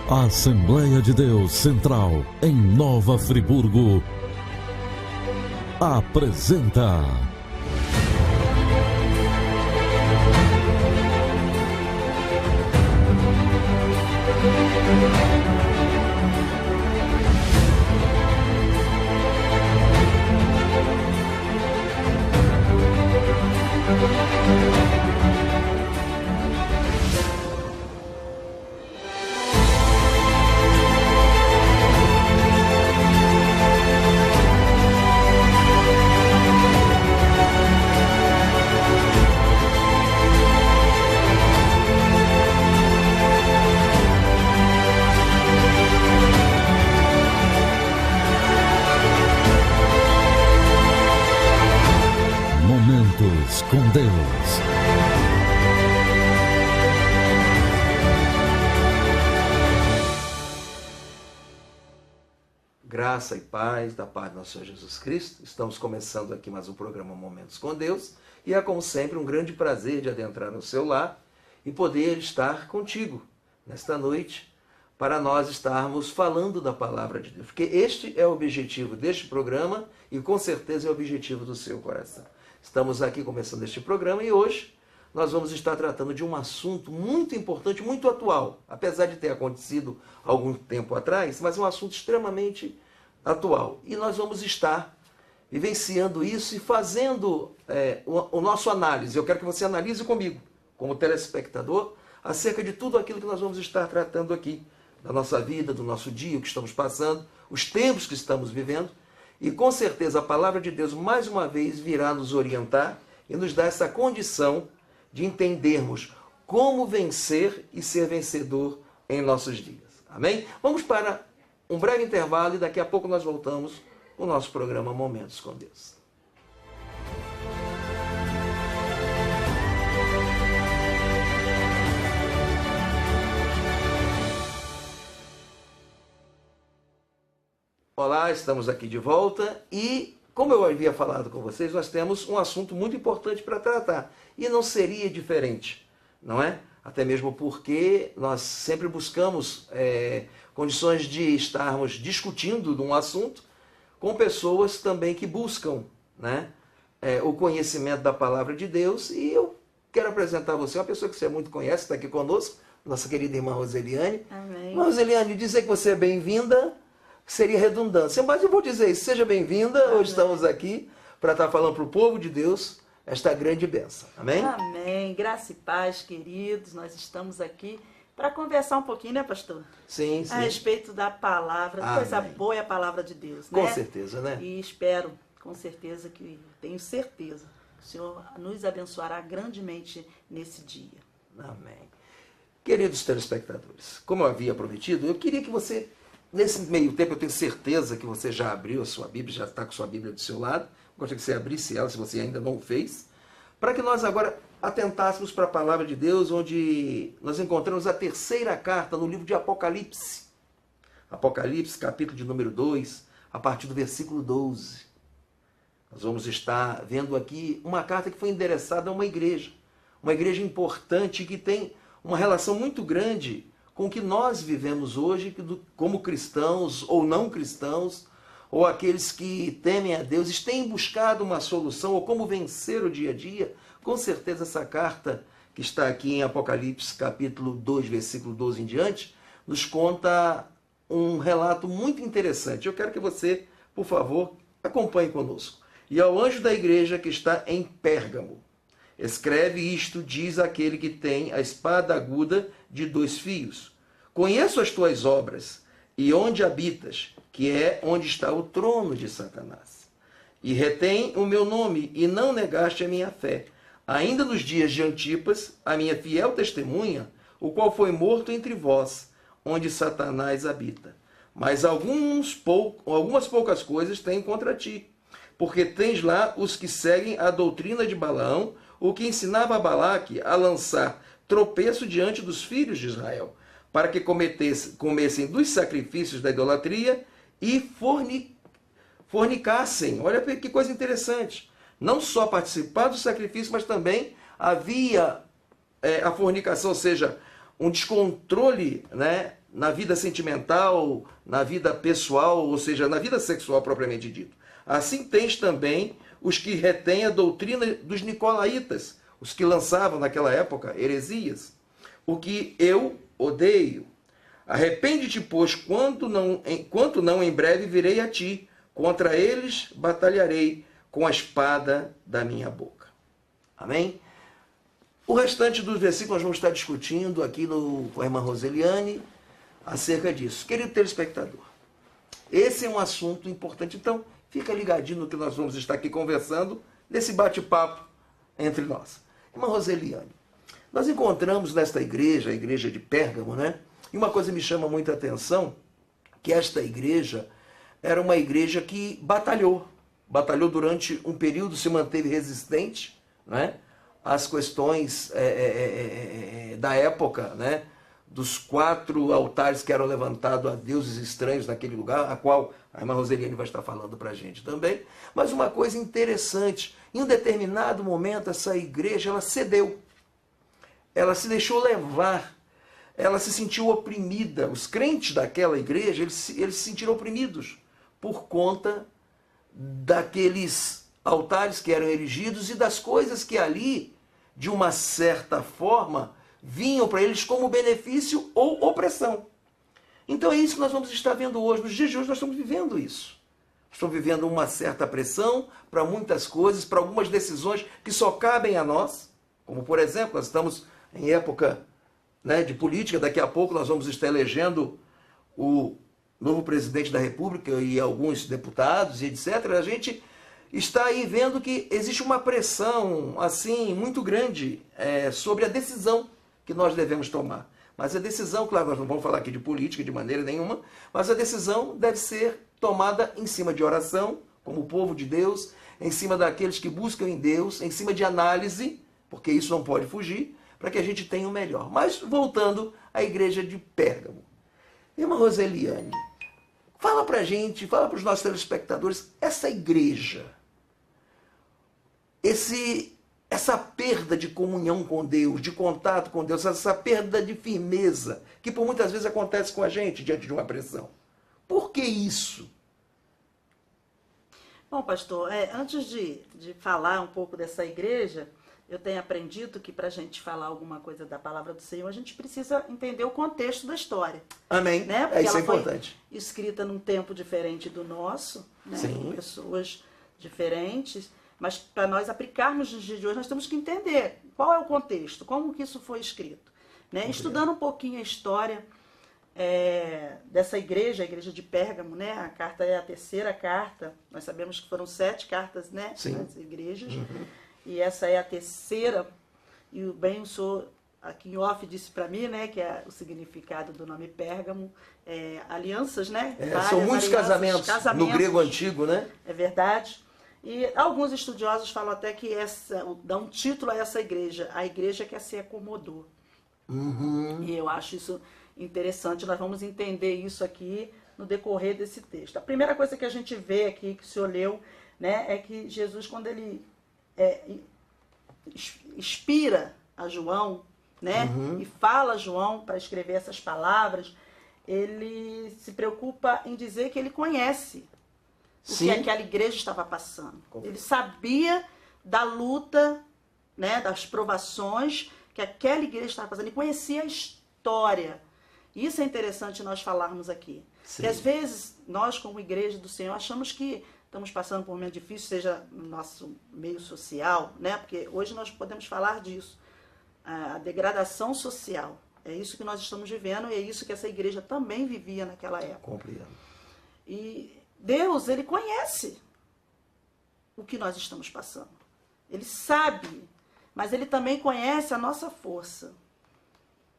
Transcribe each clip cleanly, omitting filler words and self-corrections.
A Assembleia de Deus Central, em Nova Friburgo, apresenta Momentos com Deus. Graça e paz da paz do nosso Senhor Jesus Cristo. Estamos começando aqui mais um programa Momentos com Deus e é, como sempre, um grande prazer de adentrar no seu lar e poder estar contigo nesta noite para nós estarmos falando da palavra de Deus, porque este é o objetivo deste programa e com certeza é o objetivo do seu coração. Estamos aqui começando este programa e hoje nós vamos estar tratando de um assunto muito importante, muito atual, apesar de ter acontecido algum tempo atrás, mas é um assunto extremamente atual. E nós vamos estar vivenciando isso e fazendo o nosso análise. Eu quero que você analise comigo, como telespectador, acerca de tudo aquilo que nós vamos estar tratando aqui, da nossa vida, do nosso dia, o que estamos passando, os tempos que estamos vivendo. E com certeza a palavra de Deus mais uma vez virá nos orientar e nos dar essa condição de entendermos como vencer e ser vencedor em nossos dias. Amém? Vamos para um breve intervalo e daqui a pouco nós voltamos com o nosso programa Momentos com Deus. Olá, estamos aqui de volta e, como eu havia falado com vocês, nós temos um assunto muito importante para tratar. E não seria diferente, não é? Até mesmo porque nós sempre buscamos condições de estarmos discutindo de um assunto com pessoas também que buscam, né, o conhecimento da palavra de Deus. E eu quero apresentar a você uma pessoa que você muito conhece, está aqui conosco, nossa querida irmã Roseliane. Amém. Irmã Roseliane, dizer que você é bem-vinda seria redundância, mas eu vou dizer isso, seja bem-vinda. Amém. Hoje estamos aqui para estar falando para o povo de Deus esta grande bênção. Amém? Amém. Graça e paz, queridos. Nós estamos aqui para conversar um pouquinho, né, pastor? Sim, sim. A respeito da palavra. Amém. Coisa boa é a palavra de Deus, né? Com certeza, né? E espero, com certeza, tenho certeza, que o Senhor nos abençoará grandemente nesse dia. Amém. Queridos telespectadores, como eu havia prometido, eu queria que você, nesse meio tempo, eu tenho certeza que você já abriu a sua Bíblia, já está com a sua Bíblia do seu lado. Gostaria que você abrisse ela, se você ainda não o fez, para que nós agora atentássemos para a palavra de Deus, onde nós encontramos a terceira carta no livro de Apocalipse. Apocalipse, capítulo de número 2, a partir do versículo 12. Nós vamos estar vendo aqui uma carta que foi endereçada a uma igreja importante que tem uma relação muito grande com o que nós vivemos hoje, como cristãos ou não cristãos, ou aqueles que temem a Deus, têm buscado uma solução, ou como vencer o dia a dia. Com certeza essa carta que está aqui em Apocalipse, capítulo 2, versículo 12 em diante, nos conta um relato muito interessante. Eu quero que você, por favor, acompanhe conosco. E ao anjo da igreja que está em Pérgamo, escreve isto, diz aquele que tem a espada aguda de 2 fios. Conheço as tuas obras e onde habitas, que é onde está o trono de Satanás. E retém o meu nome e não negaste a minha fé. Ainda nos dias de Antipas, a minha fiel testemunha, o qual foi morto entre vós, onde Satanás habita. Mas algumas poucas coisas tenho contra ti, porque tens lá os que seguem a doutrina de Balaão, o que ensinava a Balaque a lançar tropeço diante dos filhos de Israel, para que comessem dos sacrifícios da idolatria e fornicassem. Olha que coisa interessante. Não só participar do sacrifício, mas também havia a fornicação, ou seja, um descontrole, né, na vida sentimental, na vida pessoal, ou seja, na vida sexual propriamente dito. Assim tens também os que retêm a doutrina dos nicolaítas, os que lançavam naquela época heresias, o que eu odeio. Arrepende-te, pois, enquanto não em breve virei a ti, contra eles batalharei com a espada da minha boca. Amém? O restante dos versículos nós vamos estar discutindo aqui com a irmã Roseliane acerca disso. Querido telespectador, esse é um assunto importante, então fica ligadinho no que nós vamos estar aqui conversando nesse bate-papo entre nós. Irmã Roseliane, nós encontramos nesta igreja, a igreja de Pérgamo, né? E uma coisa me chama muita atenção, que esta igreja era uma igreja que batalhou durante um período, se manteve resistente, né, às questões da época, né, dos 4 altares que eram levantados a deuses estranhos naquele lugar, a qual a irmã Roseliane vai estar falando para a gente também. Mas uma coisa interessante, em um determinado momento essa igreja ela cedeu, ela se deixou levar, ela se sentiu oprimida. Os crentes daquela igreja, eles se sentiram oprimidos por conta daqueles altares que eram erigidos e das coisas que ali, de uma certa forma, vinham para eles como benefício ou opressão. Então é isso que nós vamos estar vendo hoje. Nos dias de hoje nós estamos vivendo isso. Estamos vivendo uma certa pressão para muitas coisas, para algumas decisões que só cabem a nós. Como, por exemplo, nós estamos em época, né, de política. Daqui a pouco nós vamos estar elegendo o novo presidente da República e alguns deputados e etc. A gente está aí vendo que existe uma pressão assim muito grande sobre a decisão que nós devemos tomar. Mas a decisão, claro, nós não vamos falar aqui de política de maneira nenhuma, mas a decisão deve ser tomada em cima de oração, como o povo de Deus, em cima daqueles que buscam em Deus, em cima de análise, porque isso não pode fugir, para que a gente tenha o melhor. Mas voltando à igreja de Pérgamo. Irmã Roseliane, fala para a gente, fala para os nossos telespectadores, essa igreja, essa perda de comunhão com Deus, de contato com Deus, essa perda de firmeza, que por muitas vezes acontece com a gente diante de uma pressão. Por que isso? Bom, pastor, antes de falar um pouco dessa igreja, eu tenho aprendido que para a gente falar alguma coisa da palavra do Senhor, a gente precisa entender o contexto da história. Amém. Né? Porque Isso ela é importante. Foi escrita num tempo diferente do nosso, né? Com pessoas diferentes, mas para nós aplicarmos nos dias de hoje, nós temos que entender qual é o contexto, como que isso foi escrito. Né? Estudando um pouquinho a história dessa igreja, a igreja de Pérgamo, né? A carta é a 3ª carta, nós sabemos que foram 7 cartas, né? Nas igrejas, e essa é a 3ª, e o senhor aqui em off disse para mim, né, que é o significado do nome Pérgamo, alianças, né? São muitos casamentos no grego antigo, né? É verdade. E alguns estudiosos falam até que dá um título a essa igreja, a igreja que se acomodou. E eu acho isso interessante, nós vamos entender isso aqui no decorrer desse texto. A primeira coisa que a gente vê aqui, que o senhor leu, né, é que Jesus, quando ele inspira a João, né, e fala a João para escrever essas palavras, ele se preocupa em dizer que ele conhece o que aquela igreja estava passando. Ele sabia da luta, né, das provações que aquela igreja estava passando. Ele conhecia a história. Isso é interessante nós falarmos aqui. Porque às vezes, nós como igreja do Senhor, achamos que estamos passando por um momento difícil, seja no nosso meio social, né? Porque hoje nós podemos falar disso. A degradação social. É isso que nós estamos vivendo e é isso que essa igreja também vivia naquela época. Compreendo. E Deus, ele conhece o que nós estamos passando. Ele sabe, mas ele também conhece a nossa força.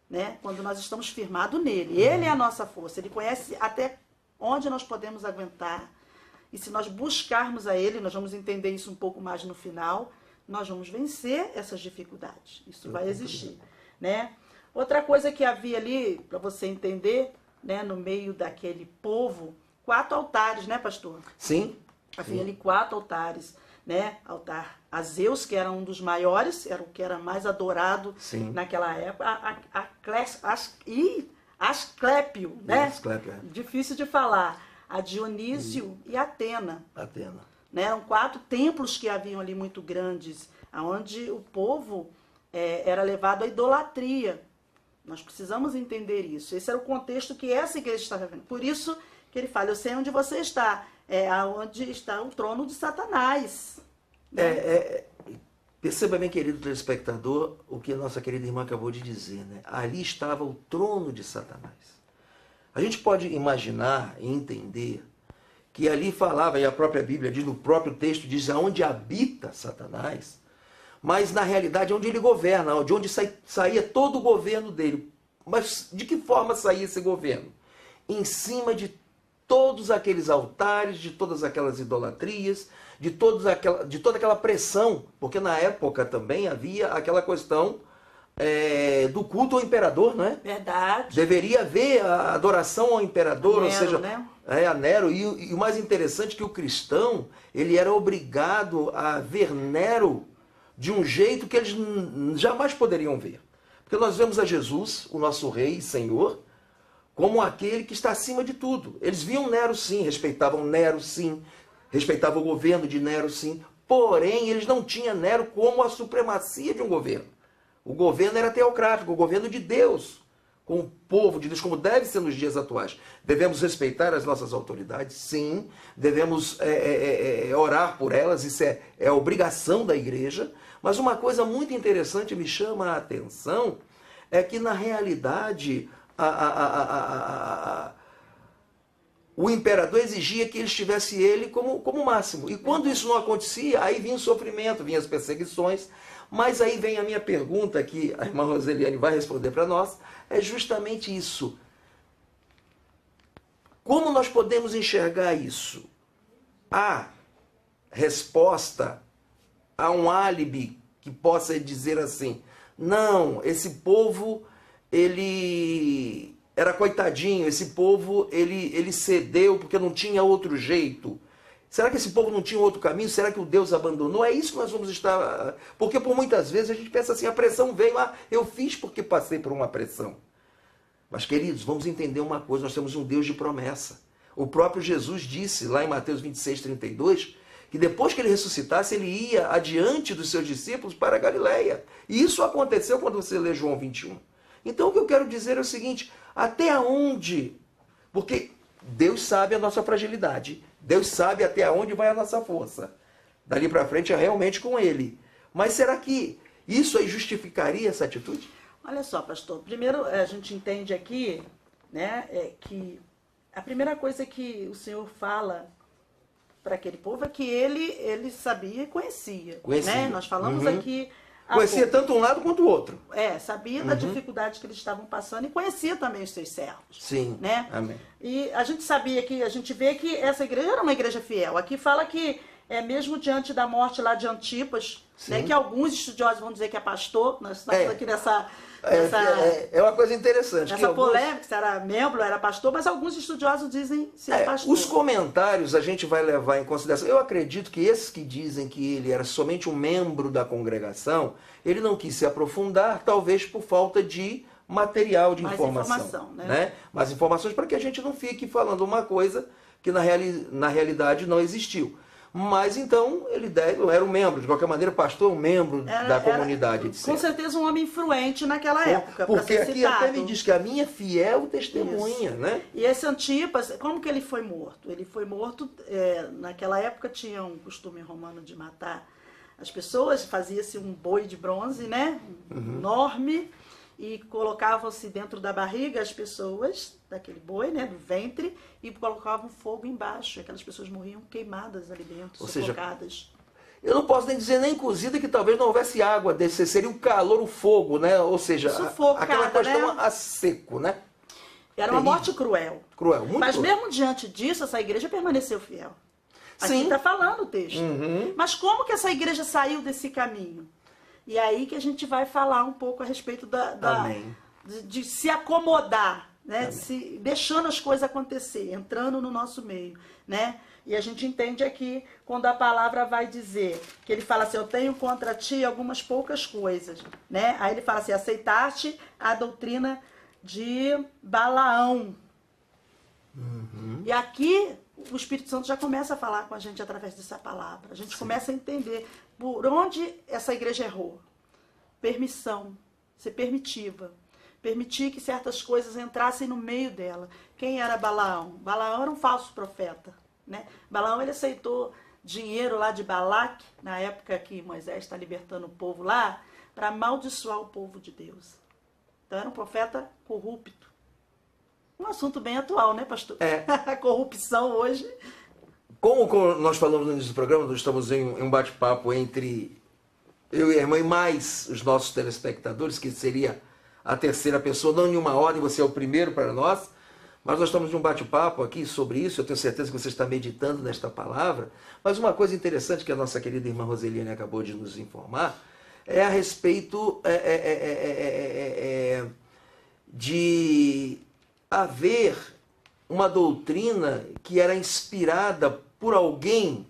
Né? Quando nós estamos firmados nele. Ele é a nossa força. Ele conhece até onde nós podemos aguentar. E se nós buscarmos a ele, nós vamos entender isso um pouco mais no final, nós vamos vencer essas dificuldades. Isso vai existir. Né? Outra coisa que havia ali, para você entender, né, no meio daquele povo, 4 altares, né, pastor? Sim. Havia ali 4 altares. né, altar a Zeus, que era um dos maiores, era o que era mais adorado Sim. naquela época, Asclépio, né? Asclépio, é. Difícil de falar, a Dionísio e Atena. Atena. Né? Eram 4 templos que haviam ali muito grandes, onde o povo era levado à idolatria. Nós precisamos entender isso. Esse era o contexto que essa igreja estava vivendo. Por isso que ele fala, eu sei onde você está, onde está o trono de Satanás. Né? Perceba bem, querido telespectador, o que a nossa querida irmã acabou de dizer, né? Ali estava o trono de Satanás. A gente pode imaginar e entender que ali falava, e a própria Bíblia diz, no próprio texto diz, aonde habita Satanás, mas na realidade é onde ele governa, de onde saía todo o governo dele. Mas de que forma saía esse governo? Em cima de todos aqueles altares, de todas aquelas idolatrias, de toda aquela pressão, porque na época também havia aquela questão do culto ao imperador, não é? Verdade. Deveria haver a adoração ao imperador, Nero, ou seja, né? A Nero. E o mais interessante é que o cristão, ele era obrigado a ver Nero de um jeito que eles jamais poderiam ver. Porque nós vemos a Jesus, o nosso rei e senhor, como aquele que está acima de tudo. Eles viam Nero sim, respeitavam Nero sim, respeitavam o governo de Nero sim, porém eles não tinham Nero como a supremacia de um governo. O governo era teocrático, o governo de Deus, com o povo de Deus, como deve ser nos dias atuais. Devemos respeitar as nossas autoridades, sim, devemos orar por elas, isso é obrigação da igreja, mas uma coisa muito interessante me chama a atenção, é que na realidade o imperador exigia que eles tivessem ele como máximo. E quando isso não acontecia, aí vinha o sofrimento, vinham as perseguições. Mas aí vem a minha pergunta, que a irmã Roseliane vai responder para nós, é justamente isso. Como nós podemos enxergar isso? A resposta a um álibi que possa dizer assim, não, esse povo, ele era coitadinho, esse povo, ele cedeu porque não tinha outro jeito. Será que esse povo não tinha outro caminho? Será que o Deus abandonou? É isso que nós vamos estar... Porque por muitas vezes a gente pensa assim, a pressão veio, eu fiz porque passei por uma pressão. Mas queridos, vamos entender uma coisa, nós temos um Deus de promessa. O próprio Jesus disse lá em Mateus 26, 32, que depois que ele ressuscitasse, ele ia adiante dos seus discípulos para a Galileia. E isso aconteceu quando você lê João 21. Então o que eu quero dizer é o seguinte, até onde? Porque Deus sabe a nossa fragilidade, Deus sabe até onde vai a nossa força. Dali para frente é realmente com Ele. Mas será que isso aí justificaria essa atitude? Olha só, pastor, primeiro a gente entende aqui, né, que a primeira coisa que o Senhor fala para aquele povo é que ele sabia e conhecia. Né? Nós falamos aqui... Conhecia tanto um lado quanto o outro. Sabia da dificuldade que eles estavam passando e conhecia também os seus servos. Sim, né? Amém. E a gente sabia que, a gente vê que essa igreja era uma igreja fiel. Aqui fala que, mesmo diante da morte lá de Antipas, né, que alguns estudiosos vão dizer que é pastor, nós estamos aqui nessa... É uma coisa interessante. Essa polêmica, se era membro, era pastor, mas alguns estudiosos dizem se é pastor. Os comentários a gente vai levar em consideração. Eu acredito que esses que dizem que ele era somente um membro da congregação, ele não quis se aprofundar, talvez por falta de material de informação. Né? Mais informações para que a gente não fique falando uma coisa que na realidade não existiu. Mas então ele era um membro, de qualquer maneira, pastor, um membro da comunidade. Com certeza um homem influente naquela época. Porque aqui até me diz que a minha fiel testemunha, né? E esse Antipas, como que ele foi morto? Ele foi morto, naquela época tinha um costume romano de matar as pessoas, fazia-se um boi de bronze, né? Enorme, e colocavam-se dentro da barriga as pessoas, daquele boi, né, do ventre, e colocavam fogo embaixo. Aquelas pessoas morriam queimadas ali dentro, sufocadas. Eu não posso nem dizer nem cozida, que talvez não houvesse água, seria o calor, o fogo, né? Ou seja, aquela questão, né? A seco, né? Era uma morte cruel. Cruel, muito Mas cruel. mesmo diante disso, essa igreja permaneceu fiel. Aqui Sim. está falando o texto. Mas como que essa igreja saiu desse caminho? E aí que a gente vai falar um pouco a respeito de se acomodar, né? Deixando as coisas acontecer, entrando no nosso meio, né? E a gente entende aqui, quando a palavra vai dizer, que ele fala assim, eu tenho contra ti algumas poucas coisas, né? Aí ele fala assim, aceitaste a doutrina de Balaão. E aqui o Espírito Santo já começa a falar com a gente através dessa palavra. A gente começa a entender por onde essa igreja errou. Permissão, ser permitiva. Permitir que certas coisas entrassem no meio dela. Quem era Balaão? Balaão era um falso profeta, né? Balaão, ele aceitou dinheiro lá de Balaque, na época que Moisés está libertando o povo lá, para amaldiçoar o povo de Deus. Então era um profeta corrupto. Um assunto bem atual, né, pastor? A corrupção hoje. Como nós falamos no início do programa, nós estamos em um bate-papo entre eu e a irmã e mais os nossos telespectadores, que seria a terceira pessoa, não em uma ordem, você é o primeiro para nós, mas nós estamos em um bate-papo aqui sobre isso, eu tenho certeza que você está meditando nesta palavra, mas uma coisa interessante que a nossa querida irmã Roseliane acabou de nos informar, é a respeito de haver uma doutrina que era inspirada por alguém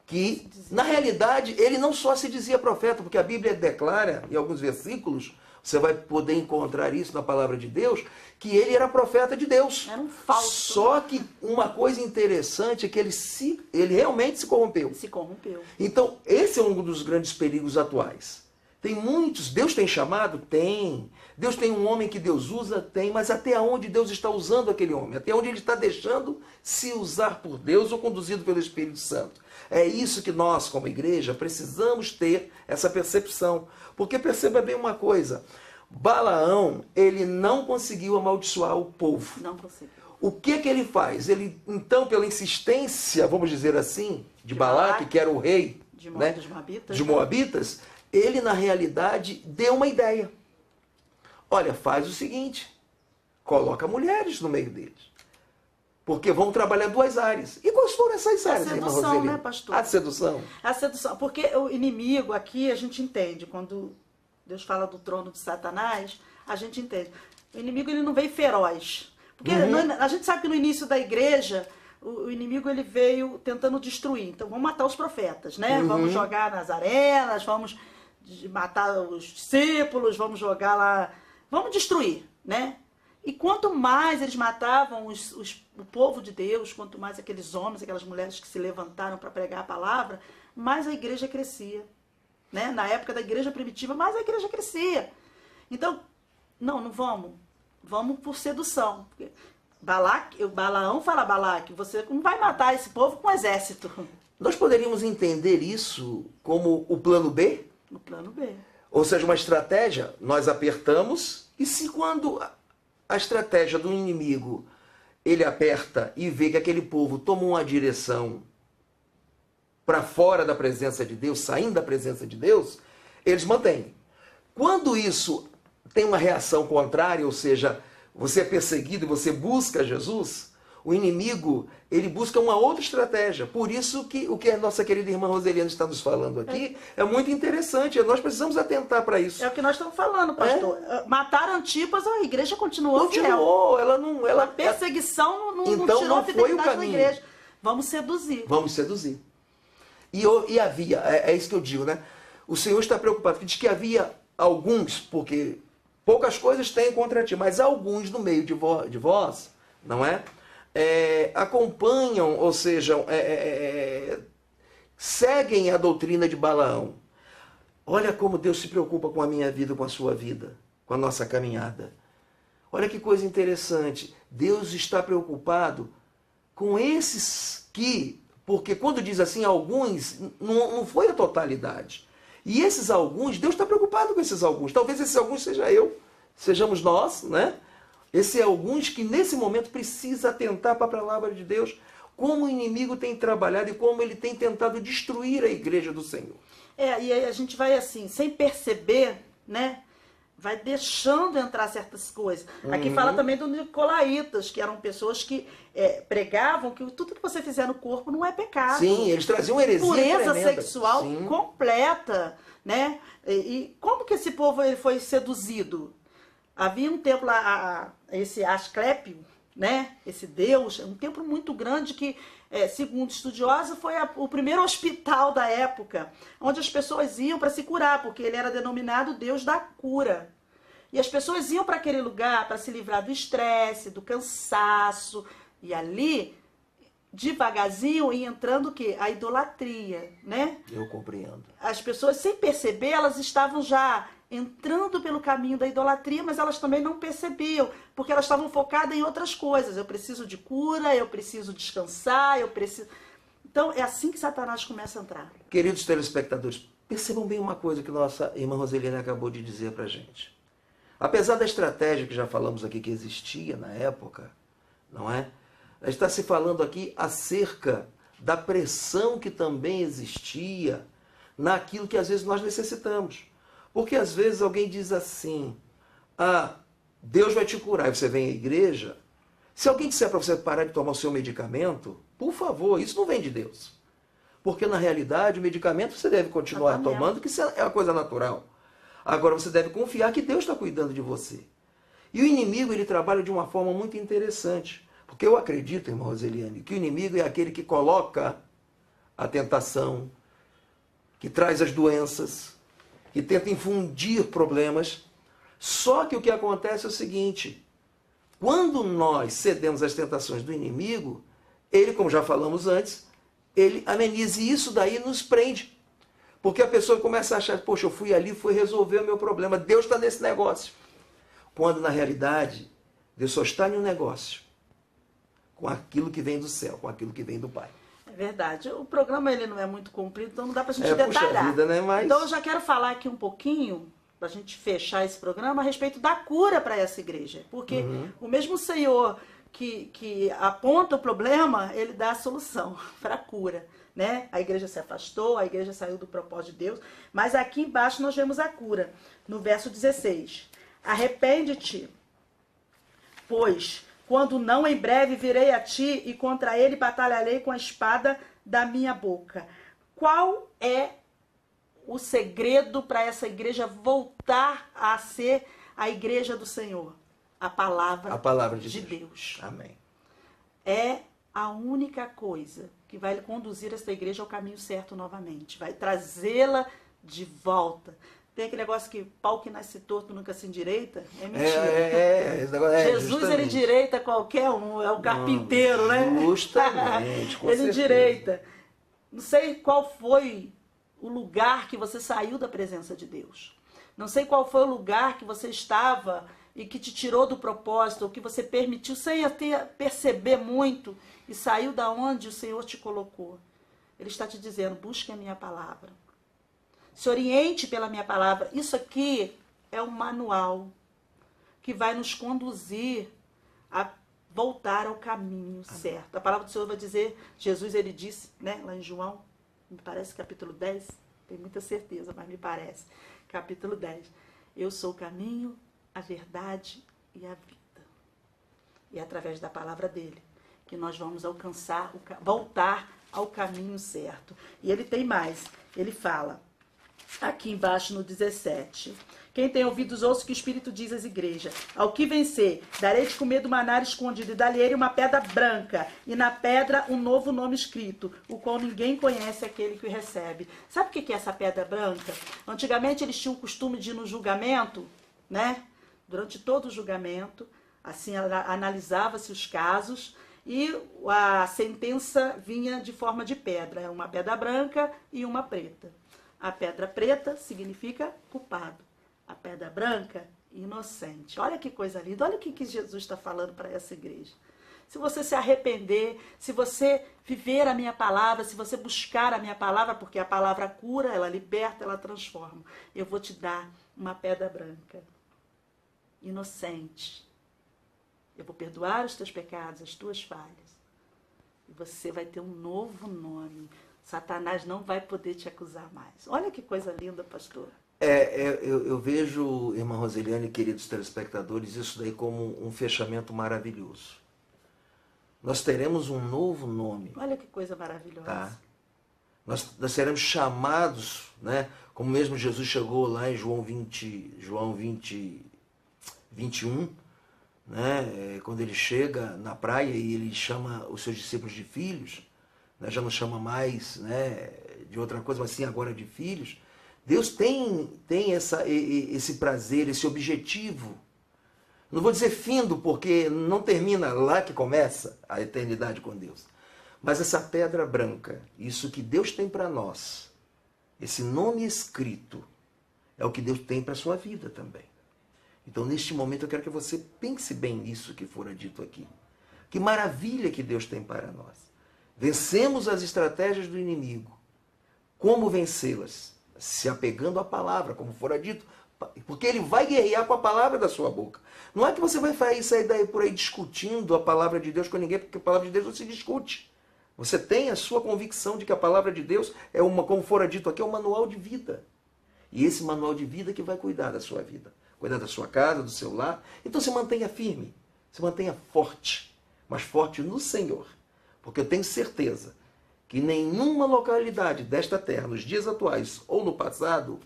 que, na realidade, ele não só se dizia profeta, porque a Bíblia declara, em alguns versículos, você vai poder encontrar isso na palavra de Deus, que ele era profeta de Deus. Era um falso. Só que uma coisa interessante é que ele realmente se corrompeu. Se corrompeu. Então, esse é um dos grandes perigos atuais. Tem muitos, Deus tem chamado? Tem. Deus tem um homem que Deus usa? Tem. Mas até onde Deus está usando aquele homem? Até onde ele está deixando se usar por Deus ou conduzido pelo Espírito Santo? É isso que nós, como igreja, precisamos ter essa percepção. Porque perceba bem uma coisa, Balaão, ele não conseguiu amaldiçoar o povo. Não conseguiu. O que ele faz? Ele, então, pela insistência, vamos dizer assim, de Balaque, que era o rei de Moabitas, ele, na realidade, deu uma ideia. Olha, faz o seguinte, coloca mulheres no meio deles. Porque vão trabalhar duas áreas. E quais foram essas áreas, irmã Roseli? A sedução, né, pastor? A sedução. A sedução. Porque o inimigo, aqui a gente entende, quando Deus fala do trono de Satanás, a gente entende. O inimigo, ele não veio feroz. Porque a gente sabe que no início da igreja, o inimigo, ele veio tentando destruir. Então, vamos matar os profetas, né? Vamos jogar nas arenas, vamos matar os discípulos, vamos jogar lá... Vamos destruir, né? E quanto mais eles matavam o povo de Deus, quanto mais aqueles homens, aquelas mulheres que se levantaram para pregar a palavra, mais a igreja crescia. Né? Na época da igreja primitiva, mais a igreja crescia. Então, não vamos. Vamos por sedução. Balaão fala a Balaque, você não vai matar esse povo com exército. Nós poderíamos entender isso como o plano B? O plano B. Ou seja, uma estratégia, nós apertamos, e se quando a estratégia do inimigo, ele aperta e vê que aquele povo toma uma direção para fora da presença de Deus, saindo da presença de Deus, eles mantêm. Quando isso tem uma reação contrária, ou seja, você é perseguido e você busca Jesus, o inimigo, ele busca uma outra estratégia. Por isso que o que a nossa querida irmã Roseliane está nos falando aqui é muito interessante. Nós precisamos atentar para isso. É o que nós estamos falando, pastor. Mataram Antipas, a igreja continuou fiel. A perseguição não então, tirou não a foi o fidelidade da caminho. igreja. Vamos seduzir. Vamos seduzir. E havia, é isso que eu digo, né? O Senhor está preocupado, porque diz que havia alguns, porque poucas coisas têm contra ti, mas alguns no meio de vós, não é? Acompanham, ou seja, seguem a doutrina de Balaão. Olha como Deus se preocupa com a minha vida, com a sua vida, com a nossa caminhada. Olha que coisa interessante. Deus está preocupado com esses que, porque quando diz assim, alguns, não foi a totalidade. E esses alguns, Deus está preocupado com esses alguns. Talvez esses alguns sejamos nós, né? Esses alguns que nesse momento precisa atentar para a palavra de Deus, como o inimigo tem trabalhado e como ele tem tentado destruir a igreja do Senhor. E aí a gente vai assim, sem perceber, né? Vai deixando entrar certas coisas. Aqui fala também dos nicolaítas, que eram pessoas que pregavam que tudo que você fizer no corpo não é pecado. Sim, eles traziam heresia pureza tremenda. Sexual completa, né? E como que esse povo ele foi seduzido? Havia um templo, esse Asclépio, né? Esse deus, um templo muito grande que, segundo estudiosos, foi o primeiro hospital da época, onde as pessoas iam para se curar, porque ele era denominado Deus da cura. E as pessoas iam para aquele lugar para se livrar do estresse, do cansaço, e ali, devagarzinho, ia entrando o quê? A idolatria, né? Eu compreendo. As pessoas, sem perceber, elas estavam já entrando pelo caminho da idolatria, mas elas também não percebiam, porque elas estavam focadas em outras coisas. Eu preciso de cura, eu preciso descansar, eu preciso... Então, é assim que Satanás começa a entrar. Queridos telespectadores, percebam bem uma coisa que nossa irmã Roseliane acabou de dizer para a gente. Apesar da estratégia que já falamos aqui que existia na época, não é? Está se falando aqui acerca da pressão que também existia naquilo que às vezes nós necessitamos. Porque às vezes alguém diz assim, Deus vai te curar, e você vem à igreja. Se alguém disser para você parar de tomar o seu medicamento, por favor, isso não vem de Deus. Porque na realidade o medicamento você deve continuar tomando, que isso é uma coisa natural. Agora você deve confiar que Deus está cuidando de você. E o inimigo, ele trabalha de uma forma muito interessante. Porque eu acredito, irmã Roseliane, que o inimigo é aquele que coloca a tentação, que traz as doenças, que tenta infundir problemas. Só que o que acontece é o seguinte, quando nós cedemos às tentações do inimigo, ele, como já falamos antes, ele ameniza, e isso daí nos prende. Porque a pessoa começa a achar, poxa, eu fui ali, fui resolver o meu problema, Deus está nesse negócio. Quando na realidade, Deus só está em um negócio, com aquilo que vem do céu, com aquilo que vem do Pai. É verdade. O programa ele não é muito comprido, então não dá para a gente detalhar. Puxa vida, né? Mas... Então eu já quero falar aqui um pouquinho, para a gente fechar esse programa, a respeito da cura para essa igreja. Porque o mesmo Senhor que aponta o problema, ele dá a solução para a cura. Né? A igreja se afastou, a igreja saiu do propósito de Deus, mas aqui embaixo nós vemos a cura. No verso 16. Arrepende-te, pois... Quando não, em breve virei a ti e contra ele batalharei com a espada da minha boca. Qual é o segredo para essa igreja voltar a ser a igreja do Senhor? A palavra de Deus. Amém. É a única coisa que vai conduzir essa igreja ao caminho certo novamente. Vai trazê-la de volta. Tem aquele negócio que pau que nasce torto nunca se endireita. É mentira. Esse negócio, Jesus, justamente. ele endireita qualquer um. É o carpinteiro, né? Justamente. Com ele certeza. endireita. Não sei qual foi o lugar que você saiu da presença de Deus. Não sei qual foi o lugar que você estava e que te tirou do propósito, ou que você permitiu sem até perceber muito e saiu da onde o Senhor te colocou. Ele está te dizendo, busque a minha palavra. Se oriente pela minha palavra. Isso aqui é um manual que vai nos conduzir a voltar ao caminho certo. A palavra do Senhor vai dizer, Jesus ele disse, né, lá em João, me parece capítulo 10, tenho muita certeza, mas me parece, capítulo 10. Eu sou o caminho, a verdade e a vida. E é através da palavra dele que nós vamos alcançar, voltar ao caminho certo. E ele tem mais, ele fala... Aqui embaixo no 17. Quem tem ouvidos, ouça o que o Espírito diz às igrejas. Ao que vencer, darei de comer do maná escondido, e dali uma pedra branca, e na pedra um novo nome escrito, o qual ninguém conhece aquele que o recebe. Sabe o que é essa pedra branca? Antigamente eles tinham o costume de ir no julgamento, né? Durante todo o julgamento, assim analisava-se os casos, e a sentença vinha de forma de pedra. Uma pedra branca e uma preta. A pedra preta significa culpado. A pedra branca, inocente. Olha que coisa linda. Olha o que Jesus está falando para essa igreja. Se você se arrepender, se você viver a minha palavra, se você buscar a minha palavra, porque a palavra cura, ela liberta, ela transforma. Eu vou te dar uma pedra branca. Inocente. Eu vou perdoar os teus pecados, as tuas falhas. E você vai ter um novo nome. Satanás não vai poder te acusar mais. Olha que coisa linda, pastor. Eu vejo, irmã Roseliane e queridos telespectadores, isso daí como um fechamento maravilhoso. Nós teremos um novo nome. Olha que coisa maravilhosa. Tá? Nós seremos chamados, né? Como mesmo Jesus chegou lá em João 20, 21, né? Quando ele chega na praia e ele chama os seus discípulos de filhos, né? Já não chama mais, né, de outra coisa, mas sim agora de filhos. Deus tem esse prazer, esse objetivo. Não vou dizer findo, porque não termina lá que começa a eternidade com Deus. Mas essa pedra branca, isso que Deus tem para nós, esse nome escrito, é o que Deus tem para a sua vida também. Então, neste momento, eu quero que você pense bem nisso que fora dito aqui. Que maravilha que Deus tem para nós. Vencemos as estratégias do inimigo. Como vencê-las? Se apegando à palavra, como fora dito. Porque ele vai guerrear com a palavra da sua boca. Não é que você vai sair daí por aí discutindo a palavra de Deus com ninguém, porque a palavra de Deus não se discute. Você tem a sua convicção de que a palavra de Deus é como fora dito aqui, é um manual de vida. E esse manual de vida que vai cuidar da sua vida. Cuidar da sua casa, do seu lar. Então se mantenha firme, se mantenha forte, mas forte no Senhor. Porque eu tenho certeza que nenhuma localidade desta terra, nos dias atuais ou no passado,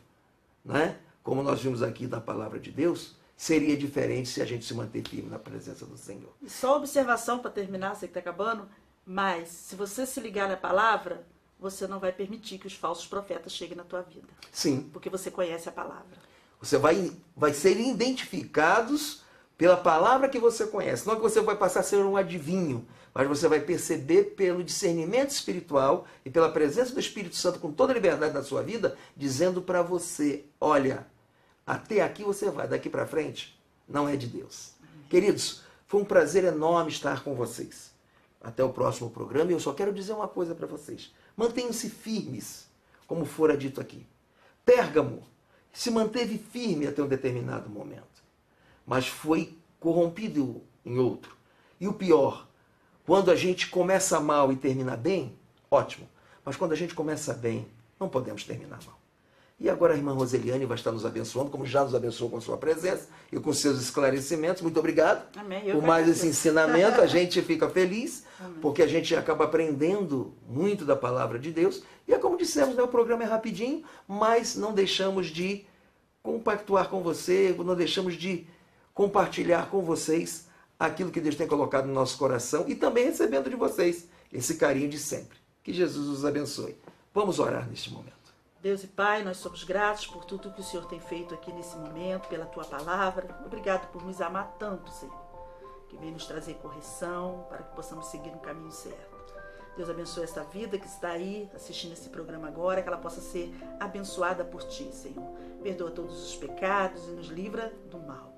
né, como nós vimos aqui na palavra de Deus, seria diferente se a gente se manter firme na presença do Senhor. E só observação para terminar, sei que está acabando, mas se você se ligar na palavra, você não vai permitir que os falsos profetas cheguem na tua vida. Sim. Porque você conhece a palavra. Você vai ser identificados pela palavra que você conhece. Não que você vai passar a ser um adivinho, mas você vai perceber pelo discernimento espiritual e pela presença do Espírito Santo com toda a liberdade na sua vida, dizendo para você, olha, até aqui você vai, daqui para frente não é de Deus. Queridos, foi um prazer enorme estar com vocês. Até o próximo programa. E eu só quero dizer uma coisa para vocês. Mantenham-se firmes, como fora dito aqui. Pérgamo se manteve firme até um determinado momento, mas foi corrompido em outro. E o pior, quando a gente começa mal e termina bem, ótimo. Mas quando a gente começa bem, não podemos terminar mal. E agora a irmã Roseliane vai estar nos abençoando, como já nos abençoou com a sua presença e com seus esclarecimentos. Muito obrigado. Amém. Por mais esse ensinamento. A gente fica feliz, Amém. porque a gente acaba aprendendo muito da palavra de Deus. E é como dissemos, né, o programa é rapidinho, mas não deixamos de compactuar com você, não deixamos de compartilhar com vocês aquilo que Deus tem colocado no nosso coração e também recebendo de vocês esse carinho de sempre. Que Jesus os abençoe. Vamos orar neste momento. Deus e Pai, nós somos gratos por tudo que o Senhor tem feito aqui nesse momento, pela Tua palavra. Obrigado por nos amar tanto, Senhor, que vem nos trazer correção para que possamos seguir no caminho certo. Deus abençoe esta vida que está aí assistindo esse programa agora, que ela possa ser abençoada por Ti, Senhor. Perdoa todos os pecados e nos livra do mal.